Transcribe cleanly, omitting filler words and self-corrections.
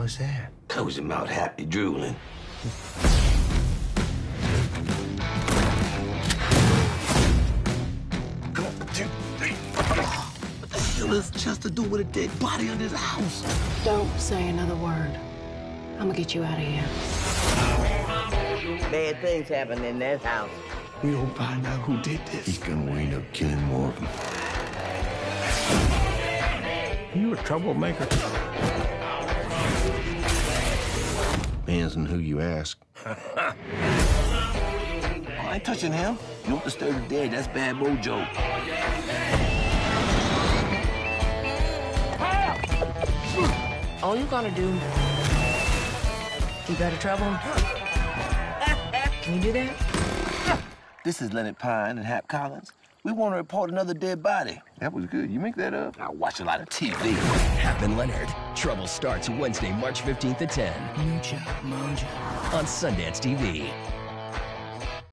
hell is that? I was about happy drooling. Come on, 2, 3. What the hell does Chester do with a dead body under his house? Don't say another word. I'm gonna get you out of here. Bad things happen in that house. We don't find out who did this. He's gonna wind up killing more of them. You a troublemaker? Depends on who you ask. I ain't touching him. You don't disturb the dead, that's bad mojo. All you gotta do, keep out of trouble. Can you do that? This is Leonard Pine and Hap Collins. We want to report another dead body. That was good. You make that up? I watch a lot of TV. Hap and Leonard. Trouble starts Wednesday, March 15th at 10. Mojo. On Sundance TV.